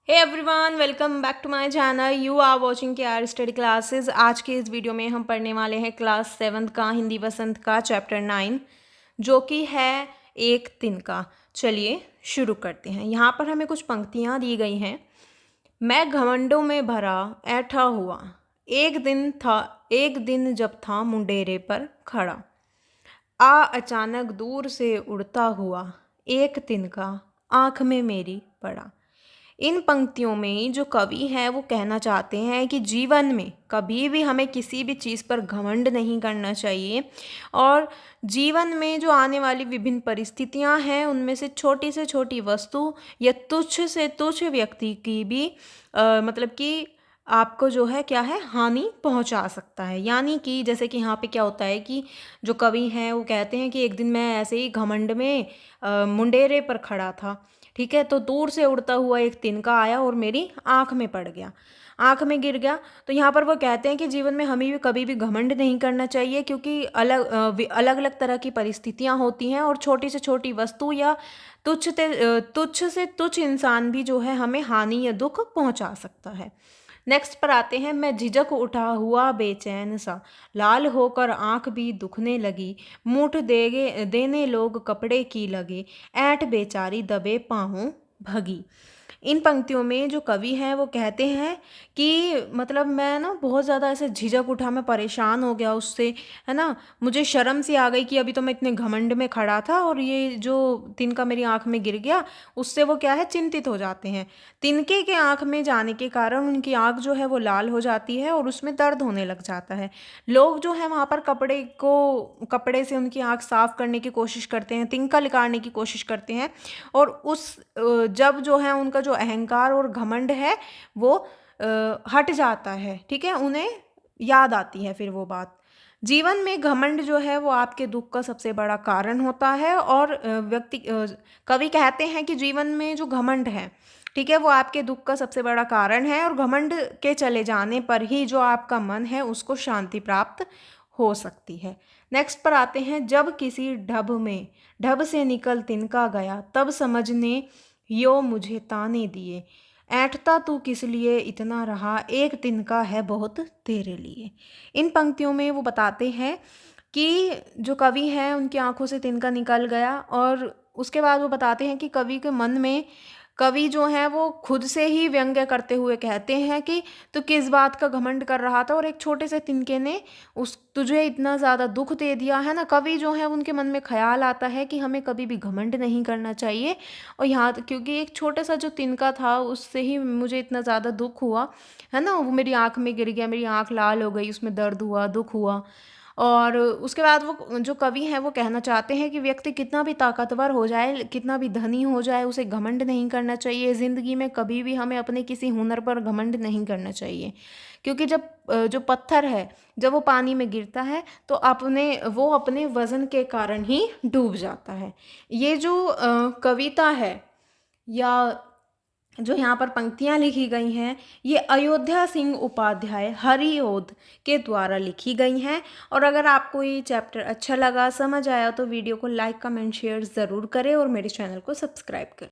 Hey everyone, welcome back to my channel. You are watching K R study classes. आज के इस video में हम पढ़ने वाले हैं क्लास 7 का हिंदी वसंत का चैप्टर 9, जो कि है एक दिन का। चलिए शुरू करते हैं। यहाँ पर हमें कुछ पंक्तियाँ दी गई हैं। मैं घमंडों में भरा ऐठा हुआ, एक दिन जब था मुंडेरे पर खड़ा, अचानक दूर से उड़ता हुआ एक तिनका आँख में मेरी पड़ा। इन पंक्तियों में जो कवि हैं वो कहना चाहते हैं कि जीवन में कभी भी हमें किसी भी चीज़ पर घमंड नहीं करना चाहिए, और जीवन में जो आने वाली विभिन्न परिस्थितियां हैं उनमें से छोटी वस्तु या तुच्छ से तुच्छ व्यक्ति की भी मतलब कि आपको जो है क्या है हानि पहुंचा सकता है। यानी कि जैसे कि यहाँ पे क्या होता है कि जो कवि हैं वो कहते हैं कि एक दिन मैं ऐसे ही घमंड में मुंडेरे पर खड़ा था, ठीक है, तो दूर से उड़ता हुआ एक तिनका आया और मेरी आँख में पड़ गया, आँख में गिर गया। तो यहाँ पर वो कहते हैं कि जीवन में हमें भी कभी भी घमंड नहीं करना चाहिए, क्योंकि अलग अलग तरह की परिस्थितियाँ होती हैं और छोटी से छोटी वस्तु या तुच्छ से तुच्छ इंसान भी जो है हमें हानि या दुख पहुँचा सकता है। नेक्स्ट पर आते हैं। मैं झिझक उठा हुआ बेचैन सा, लाल होकर आंख भी दुखने लगी, मूठ देने लोग कपड़े की लगे, ऐंठ बेचारी दबे पाँवों भगी। इन पंक्तियों में जो कवि हैं वो कहते हैं कि मतलब मैं ना बहुत ज़्यादा ऐसे झिझक उठा, मैं परेशान हो गया उससे, है ना, मुझे शर्म सी आ गई कि अभी तो मैं इतने घमंड में खड़ा था और ये जो तिनका मेरी आंख में गिर गया, उससे वो क्या है चिंतित हो जाते हैं। तिनके के आंख में जाने के कारण उनकी आंख जो है वो लाल हो जाती है और उसमें दर्द होने लग जाता है। लोग जो है वहाँ पर कपड़े से उनकी आंख साफ करने की कोशिश करते हैं, तिनका निकालने की कोशिश करते हैं, और जब जो है उनका जो अहंकार और घमंड है वो हट जाता है, ठीक है, उन्हें याद आती है फिर वो बात। जीवन में घमंड जो है वो आपके दुख का सबसे बड़ा कारण होता है, और कवि कहते हैं कि जीवन में जो घमंड है, ठीक है, वो आपके दुख का सबसे बड़ा कारण है, और घमंड के चले जाने पर ही जो आपका मन है उसको शांति प्राप्त हो सकती है। नेक्स्ट पर आते हैं। जब किसी ढब से निकल तिनका गया, तब समझने यो मुझे ताने दिए, ऐंठता तू किस लिए इतना रहा, एक तिनका है बहुत तेरे लिए। इन पंक्तियों में वो बताते हैं कि जो कवि हैं उनकी आंखों से तिनका निकल गया, और उसके बाद वो बताते हैं कि कवि के मन में कवि जो हैं वो खुद से ही व्यंग्य करते हुए कहते हैं कि तो किस बात का घमंड कर रहा था, और एक छोटे से तिनके ने उस तुझे इतना ज़्यादा दुख दे दिया, है ना। कवि जो है उनके मन में ख्याल आता है कि हमें कभी भी घमंड नहीं करना चाहिए, और यहाँ क्योंकि एक छोटा सा जो तिनका था उससे ही मुझे इतना ज़्यादा दुख हुआ, है ना, वो मेरी आँख में गिर गया, मेरी आँख लाल हो गई, उसमें दर्द हुआ, दुख हुआ। और उसके बाद वो जो कवि हैं वो कहना चाहते हैं कि व्यक्ति कितना भी ताकतवर हो जाए, कितना भी धनी हो जाए, उसे घमंड नहीं करना चाहिए। ज़िंदगी में कभी भी हमें अपने किसी हुनर पर घमंड नहीं करना चाहिए, क्योंकि जब जो पत्थर है जब वो पानी में गिरता है तो वो अपने वज़न के कारण ही डूब जाता है। ये जो कविता है या जो यहाँ पर पंक्तियाँ लिखी गई हैं, ये अयोध्या सिंह उपाध्याय हरिओद के द्वारा लिखी गई हैं। और अगर आपको ये चैप्टर अच्छा लगा, समझ आया, तो वीडियो को लाइक कमेंट शेयर ज़रूर करें और मेरे चैनल को सब्सक्राइब करें।